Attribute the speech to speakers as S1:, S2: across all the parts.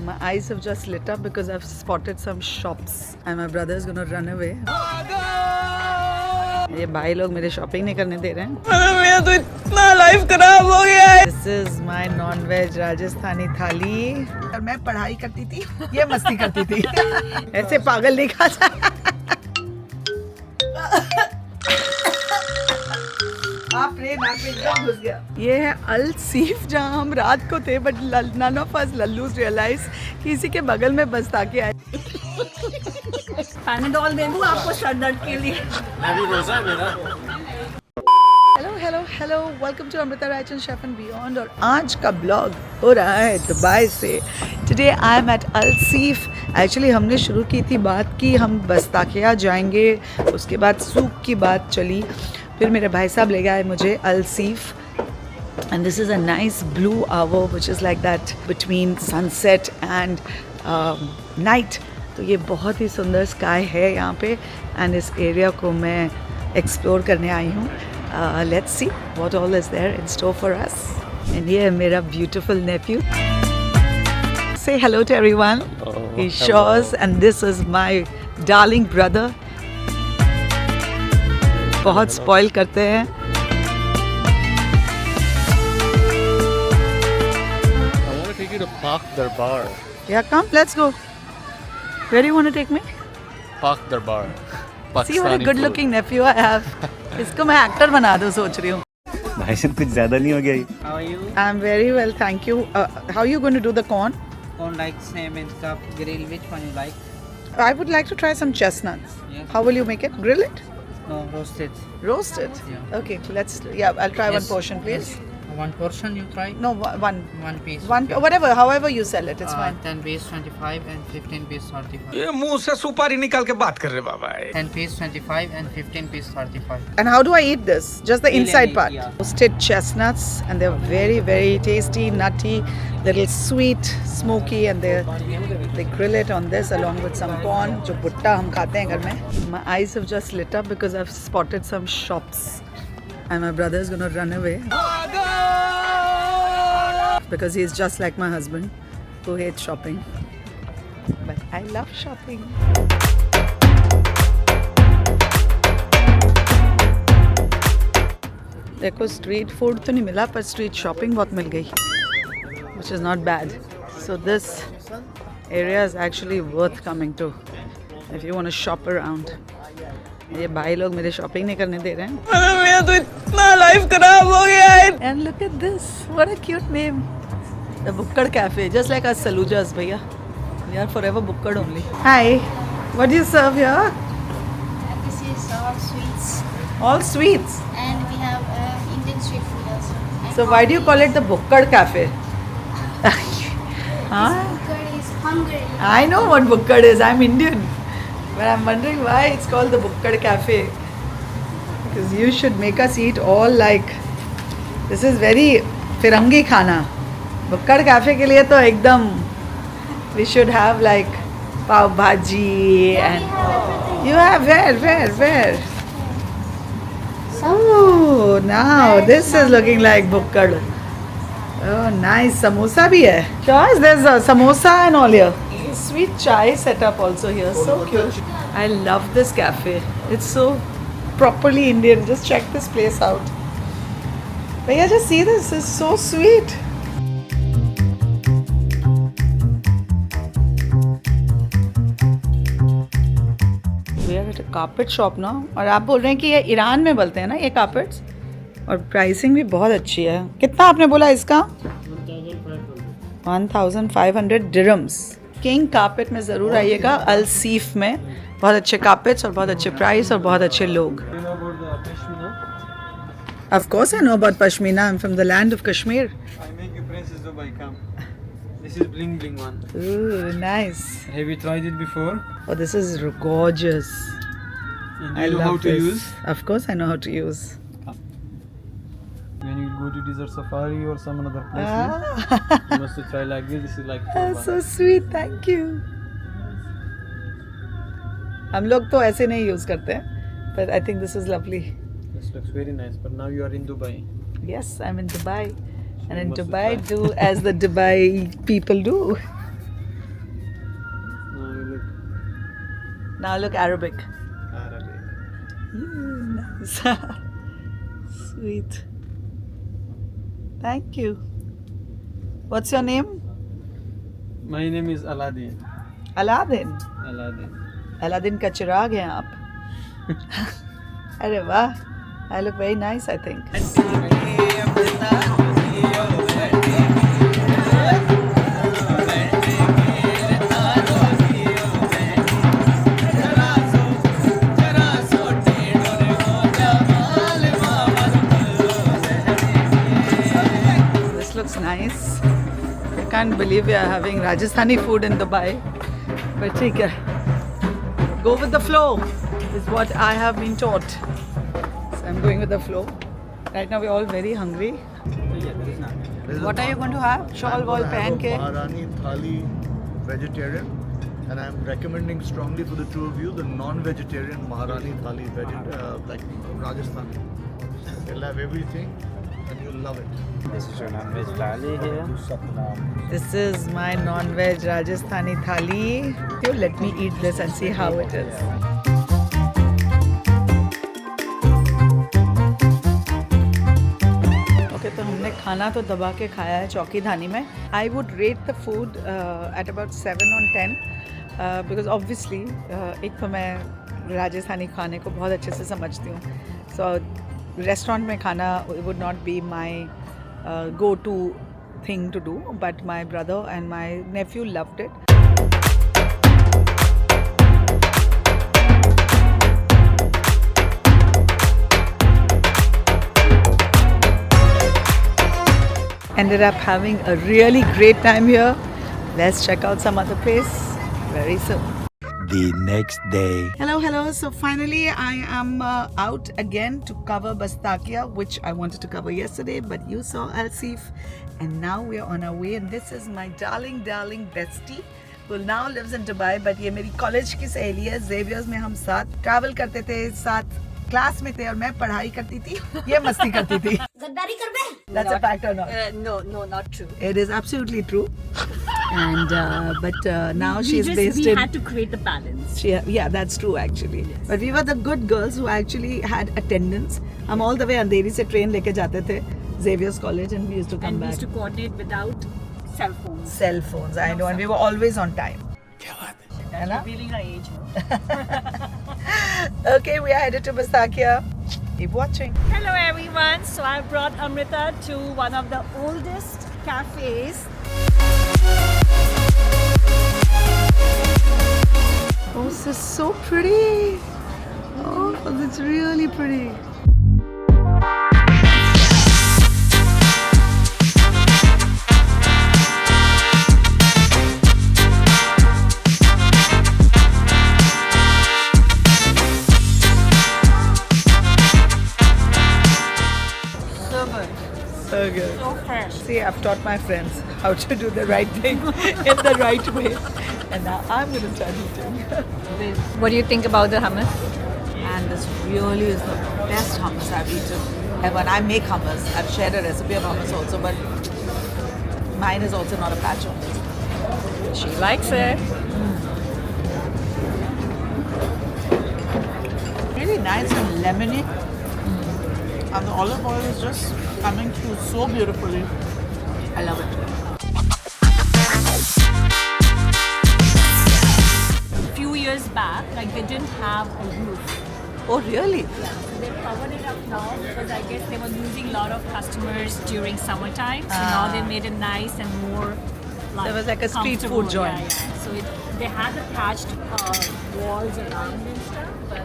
S1: My eyes have just lit up because I've spotted some shops and my brother is going to run away. ये भाई लोग मेरे shopping नहीं करने दे रहे हैं। मेरा तो इतना लाइफ खराब हो गया है। This is my non-veg Rajasthani थाली। और मैं पढ़ाई करती थी, ये मस्ती करती थी। ऐसे पागल नहीं खा जा। आप रे नाक में एकदम घुस गया। ये है अल सीफ जहाँ हम रात को थे, बट none of us लल्लूस रियलाइज कि इसी के बगल में बस ताकि आए। पैनाडोल दे दूँ आपको सर दर्द के लिए। Hello welcome to Amrita Raichand chef and beyond. और आज का ब्लॉग हो रहा है दुबई से। Today I am at Al Seef. Actually हमने शुरू की थी बात कि हम बस्ताकिया जाएंगे, उसके बाद सूक की बात चली, फिर मेरे भाई साहब ले गए मुझे Al Seef. And this is a nice blue hour which is like that between sunset and night. तो ये बहुत ही सुंदर स्काई है यहाँ पे एंड इस एरिया को मैं एक्सप्लोर करने आई हूँ। Let's see what all is there in store for us. And ये है मेरा beautiful nephew. Say hello to everyone. He's Shaw's and this is my darling brother. बहुत स्पॉइल करते हैं।
S2: I want to take you to Pak Darbar.
S1: Yeah, come, let's go. Where do you want to take me?
S2: Pak Darbar.
S1: See what a good-looking nephew I have. इसको मैं actor बना दूँ सोच रही हूँ।
S3: भाई साहब कुछ ज्यादा नहीं हो गया ये?
S4: How are you?
S1: I'm very well, thank you. How are you going to do the corn?
S4: Corn like same in cup grill. Which one you like?
S1: I would like to try some chestnuts.
S4: Yeah.
S1: How will you make it? Grill it?
S4: No, roasted.
S1: Roasted?
S4: Yeah.
S1: Okay, let's. Yeah, I'll try one
S4: Yes,
S1: portion, please.
S4: yes. One portion you try.
S1: No, one.
S4: One piece.
S1: One,
S4: okay.
S1: whatever, however you sell it, it's fine.
S4: 10 piece 25 and 15 piece 35.
S5: ये मुंह से सुपारी निकाल के बात कर रहे बाबा।
S4: 10 piece 25 and 15 piece 35.
S1: And how do I eat this? Just the
S4: Peel and
S1: inside
S4: eat,
S1: part.
S4: yeah.
S1: Roasted chestnuts, and they're very, very tasty, nutty, little sweet, smoky, and they grill it on this along with some corn, जो भुट्टा हम खाते हैं घर में. My eyes have just lit up because I've spotted some shops, and my brother is gonna run away. Because he's just like my husband, who hates shopping. But I love shopping. देखो street food तो नहीं मिला पर street shopping बहुत मिल गई, which is not bad. So this area is actually worth coming to if you want to shop around. ये भाई लोग मेरे शॉपिंग नहीं करने दे रहे हैं। मेरा तो इतना लाइफ खराब हो गया है। And look at this, what a cute name. The Bukkad Cafe, just like us Salujas, भैया. We are forever Bukkad only. Hi, what do you serve here?
S6: This is all sweets,
S1: All sweets.
S6: and we have Indian street food also. And
S1: So why do you call it the Bukkad Cafe? Huh?
S6: Bukkad is Hungary.
S1: I know what Bukkad is. I'm Indian, but I'm wondering why it's called the Bukkad Cafe. Because you should make us eat all like this is very Firangi khana. Bukkad Cafe के लिए तो एकदम we should have like pav bhaji and you have where? Oh, now this is looking like Bukkad. Oh, nice. Samosa bhi hai. Guys, there's a samosa and all here. Sweet chai setup also here. So cute. I love this cafe. It's so properly Indian. Just check this place out. Bhaiya, just see this. It's so sweet. We are at a carpet shop now. और आप बोल रहे हैं कि ये Iran में बनते हैं ना ये carpets? और प्राइसिंग भी बहुत अच्छी है। कितना आपने बोला इसका? 1500 dirhams. किंग कारपेट में ज़रूर आइएगा अल सीफ में। बहुत अच्छे कारपेट्स और बहुत अच्छे प्राइस और बहुत अच्छे लोग। Of course I know about Pashmina. I'm from the land of Kashmir.
S7: I make you Princess Dubai, come. This is bling bling one.
S1: Ooh, nice.
S7: Have you tried it before?
S1: Oh, this is gorgeous.
S7: And
S1: I
S7: you know
S1: love
S7: how to
S1: this.
S7: use?
S1: Of course I know how to use.
S7: When you go to desert safari or some other places,
S1: Ah,
S7: you must try like this. This is like
S1: that's so sweet. Thank you. हम लोग तो ऐसे नहीं use करते हैं, but I think this is lovely.
S7: This looks very nice. But now you are in Dubai.
S1: Yes, I'm in Dubai. And in
S7: must
S1: Dubai,
S7: try.
S1: do as the Dubai people do. Now look Arabic.
S7: Arabic.
S1: Nice. Sweet. Thank you. What's your name?
S7: My name is Aladdin.
S1: Aladdin.
S7: Aladdin.
S1: Aladdin का चिराग हैं आप. अरे वाह. I look very nice, I think. This looks nice. I can't believe we are having Rajasthani food in Dubai. But ठीक है. Go with the flow is what I have been taught. So I'm going with the flow. Right now we're all very hungry. What are you going to have? Shawl wall पहन के.
S8: Maharani Thali vegetarian, and I'm recommending strongly for the two of you the non-vegetarian Maharani Thali, like Rajasthani. You'll have everything, and you'll love it.
S7: This is your non-veg thali here.
S1: This is my non-veg Rajasthani thali. You let me eat this and see how it is. Okay, तो हमने खाना तो दबा के खाया है चौकी धानी में. I would rate the food at about 7 on 10 because obviously एक तो मैं राजस्थानी खाने को बहुत अच्छे से समझती हूँ. So restaurant में खाना would not be my go-to thing to do, but my brother and my nephew loved it. Ended up having a really great time here. Let's check out some other place very soon.
S3: The next day.
S1: Hello. So finally I am out again to cover Bastakia, which I wanted to cover yesterday, but you saw Alsif. And now we are on our way, and this is my darling bestie who now lives in Dubai, but ये मेरी college की सहेली है. Xavier's में हम साथ travel करते थे, साथ क्लास में थे और मैं पढ़ाई करती थी, ये मस्ती करती थी.
S6: गद्दारी कर बे.
S1: That's a fact or not?
S9: No, not true.
S1: It is absolutely true. And but now she's
S9: we
S1: based in.
S9: had to create the balance.
S1: Yeah, that's true actually. But we were the good girls who actually had attendance. हम all the way अंधेरी से train लेके जाते थे Xavier's College, and we used to come
S9: And we
S1: back.
S9: used to coordinate without cell phones.
S1: Cell phones, I know, and we were always on time. है ना?
S9: Revealing our age.
S1: Okay, we are headed to Bastakia. Keep watching.
S9: Hello everyone. So I brought Amrita to one of the oldest cafes.
S1: Oh, this is so pretty. Oh, it's really pretty. So good.
S9: So fresh.
S1: See, I've taught my friends how to do the right thing in the right way. And now I'm going to start eating.
S9: What do you think about the hummus?
S1: And this really is the best hummus I've eaten ever. And I make hummus. I've shared a recipe of hummus also, but mine is also not a patch on this.
S9: She likes it.
S1: Really nice and lemony. And the olive oil is just coming through so beautifully. I love it.
S9: A few years back, like they didn't have a roof.
S1: Oh, really?
S9: Yeah, so they covered it up now because I guess they were losing a lot of customers during summertime. So now they made it nice and more like
S1: There was like a street
S9: comfortable.
S1: food joint.
S9: Yeah. So they had attached walls around and stuff, but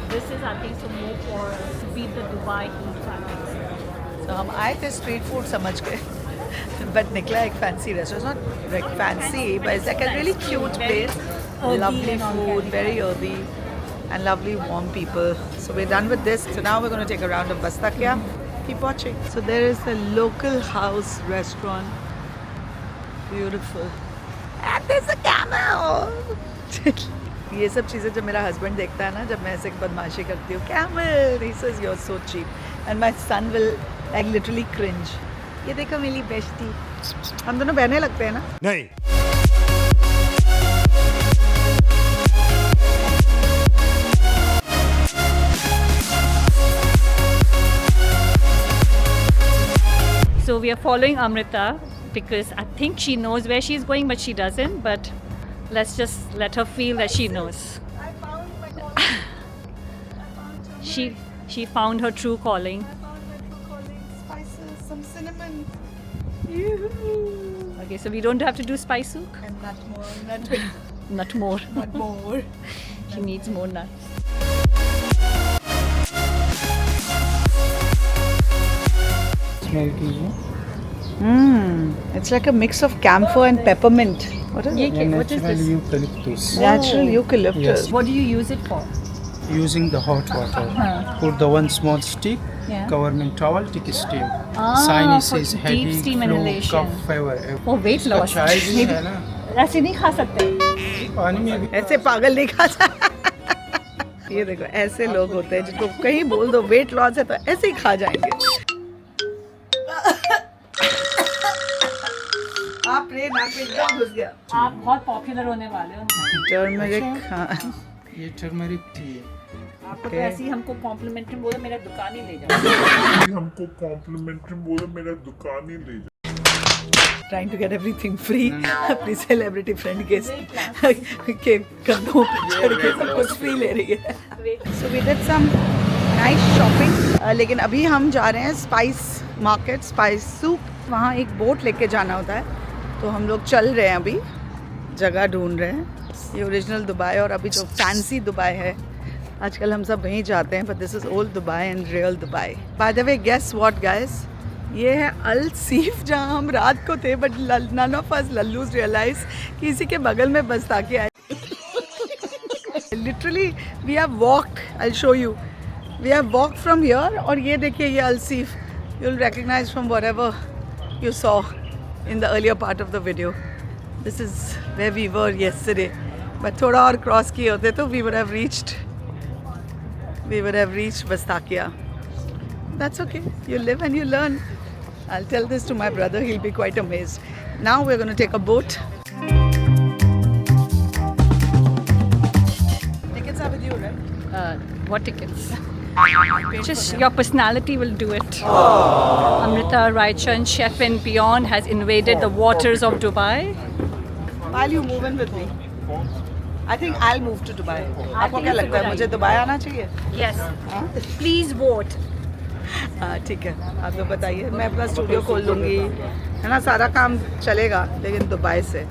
S9: this is I think so more for to beat the Dubai heat factor.
S1: So हम आए थे street food समझ के. But निकला एक fancy restaurant. It's not like fancy, but it's like a really cute place. Lovely food, very earthy, and lovely warm people. So we're done with this. So now we're going to take a round of Bastakia. Keep watching. So there is the local house restaurant. Beautiful. And there's a camel. ये सब चीज़ें जब मेरा husband देखता है ना, जब मैं ऐसे बदमाशी करती हूँ, camel, he says you're so cheap, and my son will like literally cringe. ये देखो मेरी बेस्टी. हम दोनों बहने लगते हैं ना?
S3: नहीं.
S9: So we are following Amrita because I think she knows where she's going, but she doesn't. But let's just let her feel that she knows.
S1: I found my calling.
S9: She found her true calling.
S1: I found my true calling. Spices, some cinnamon.
S9: Okay, so we don't have to do spice souk.
S1: And nut more, nut,
S9: Not more.
S1: nut more.
S9: She needs more nuts.
S4: Smell कीजिए.
S1: It's like a mix of camphor and peppermint. What is it?
S9: What is this?
S7: eucalyptus.
S1: Natural eucalyptus.
S7: Yes.
S9: What do you use it for?
S7: Using the hot water. Put the one small stick,
S9: Yeah.
S7: government towel, take a steam.
S9: Ah,
S7: Sinuses,
S9: for deep
S7: headache,
S9: steam
S7: flu,
S9: inhalation.
S7: cough, fever.
S9: For weight loss.
S7: चाय भी है ना,
S9: ऐसे नहीं खा सकते.
S7: पानी में भी.
S1: ऐसे पागल नहीं खा ये देखो ऐसे लोग होते हैं जिनको कहीं बोल दो वेट लॉस है तो ऐसे ही खा जाएंगे. आप रे नाक में एकदम घुस गया.
S9: आप बहुत पॉपुलर होने वाले हो.
S1: टर्मरिक. हाँ.
S7: ये टर्मरिक टी है.
S9: आपको तो ऐसे ही हमको कॉम्प्लीमेंट्री बोलो मेरा दुकान ही ले जाओ.
S10: हमको कॉम्प्लीमेंट्री बोलो मेरा दुकान ही ले जाओ.
S1: Trying to get everything free. अपनी सेलिब्रिटी फ्रेंड के कंधों पर चढ़ के सब कुछ फ्री ले रही है. So we did some nice shopping. लेकिन अभी हम जा रहे हैं स्पाइस मार्केट, स्पाइस सूक. वहाँ एक बोट लेके जाना होता है तो हम लोग चल रहे हैं अभी, जगह ढूंढ रहे हैं. ये ओरिजिनल दुबई और अभी जो फैंसी दुबई है आजकल हम सब वहीं जाते हैं. But this is old Dubai and real Dubai. By the way guess what guys, ये है अल सीफ जहाँ हम रात को थे. बट नन ऑफ अस लल्लूज रियलाइज कि इसी के बगल में बस ताकि आए. Literally we have walked, I show you, we have walked from here. और ये देखिए ये Al Seef, you will recognise from whatever you saw in the earlier part of the video. This is where we were yesterday. But थोड़ा और cross किए होते तो we would have reached Bastakia. That's okay. You live and you learn. I'll tell this to my brother. He'll be quite amazed. Now we're going to take a boat. Tickets are with you, right?
S9: What tickets? Just your personality will do it. Amrita Raichan, Chef and Beyond, has invaded the waters of Dubai.
S1: While you move in with me, I think I'll move to Dubai. आपको क्या लगता है मुझे Dubai आना चाहिए?
S9: Yes. Please vote.
S1: हाँ ठीक है, आप लोग बताइए. मैं अपना स्टूडियो खोल लूँगी, है ना, सारा काम चलेगा लेकिन दुबई से.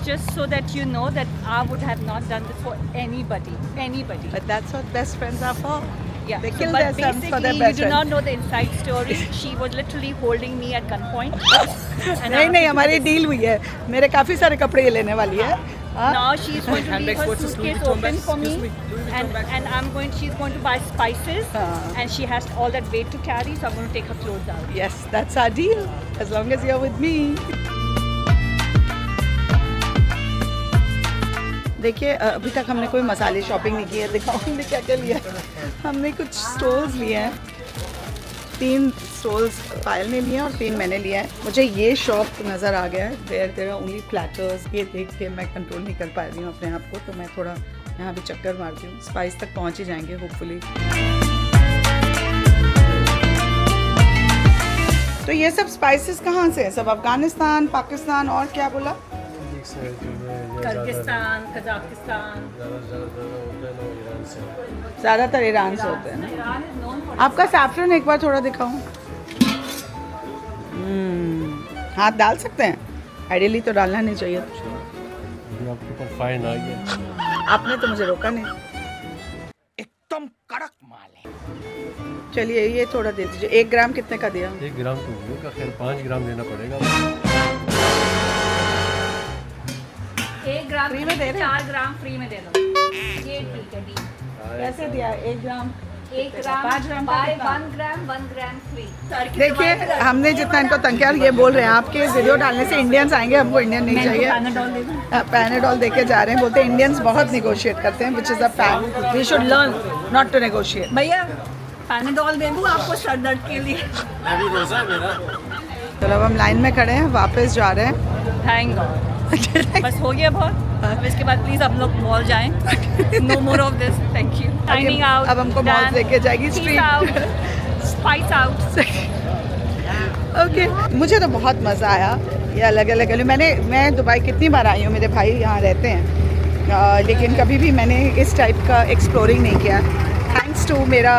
S9: Just so that you know that I would have not done this for anybody.
S1: But that's what best friends are for.
S9: Yeah.
S1: They kill
S9: But
S1: their sons for their
S9: basically,
S1: best
S9: you do not
S1: friends.
S9: know the inside story. She was literally holding me at gunpoint. And
S1: नहीं नहीं, हमारी deal हुई है. मेरे काफ़ी सारे कपड़े ये लेने वाली है.
S9: now she's going to leave her suitcase open for me, and she's going to buy spices, and she has all that weight to carry, so I'm going to take her clothes out.
S1: Yes, that's our deal. As long as you're with me. देखिए अभी तक हमने कोई मसाले shopping नहीं की है. दिखाओ हमने क्या क्या लिया है. हमने कुछ स्टोल्स लिए हैं. 3 स्टोल्स पायल ने लिए हैं और 3 मैंने लिया है. मुझे ये शॉप नज़र आ गया है. There are only platters. ये देख के मैं कंट्रोल नहीं कर पा रही हूँ अपने आप को, तो मैं थोड़ा यहाँ भी चक्कर मारती हूँ. स्पाइस तक पहुँच ही जाएंगे होपफुली. तो ये सब स्पाइसेस कहाँ से हैं? सब अफगानिस्तान, पाकिस्तान और क्या बोला?
S9: Kyrgyzstan, Kazakhstan.
S1: ज़्यादातर ईरान से होते हैं ना.
S9: Iran is known for.
S1: आपका सैफरन एक बार थोड़ा दिखाऊं. हाथ डाल सकते हैं? आइडियली तो डालना नहीं चाहिए.
S2: आपके ऊपर फाइन आ गया.
S1: आपने तो मुझे रोका नहीं.
S5: एकदम कड़क माल है.
S1: चलिए ये थोड़ा दे दीजिए. 1 ग्राम कितने का दिया?
S2: 1 ग्राम तो होगा, खैर 5 ग्राम लेना पड़ेगा.
S9: 1 ग्राम
S1: फ्री में दे रहे हैं?
S9: 4 ग्राम फ्री में दे दो. ये ठीक है डी.
S1: कैसे दिया? 1 ग्राम
S9: 1 ग्राम
S1: 5 ग्राम का
S9: बाय
S1: कितना?
S9: 1 ग्राम फ्री.
S1: देखिए हमने जितना इनको तंग किया, ये बोल रहे हैं आपके वीडियो डालने से इंडियंस आएंगे, हमको इंडियन नहीं चाहिए. पैनाडोल देके जा रहे हैं. बोलते हैं इंडियंस बहुत निगोशिएट करते हैं, which is a fact. We should learn not to negotiate.
S9: भैया पैनाडोल दे दूँ आपको सर दर्द के लिए.
S1: चलो अब हम लाइन में खड़े हैं, वापस जा रहे हैं.
S9: Thank God. बस हो गया बहुत. अब इसके बाद प्लीज हम लोग मॉल जाएं. No more of this. Thank you. Signing out.
S1: अब हमको मॉल
S9: Done.
S1: लेके जाएगी
S9: Peace
S1: street.
S9: out. Spice out.
S1: Okay मुझे तो बहुत मज़ा आया ये अलग अलग गली. मैं दुबई कितनी बार आई हूँ, मेरे भाई यहाँ रहते हैं, लेकिन कभी भी मैंने इस टाइप का एक्सप्लोरिंग नहीं किया. थैंक्स टू मेरा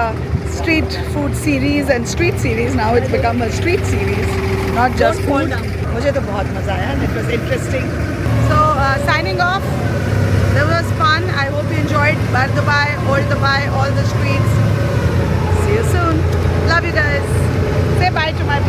S1: street food series and street series, now it's become a street series, not just food. मुझे तो बहुत मज़ा आया. It was interesting. So signing off. There was fun. I hope you enjoyed Bar Dubai, Old Dubai, all the streets. See you soon. Love you guys. Say bye to my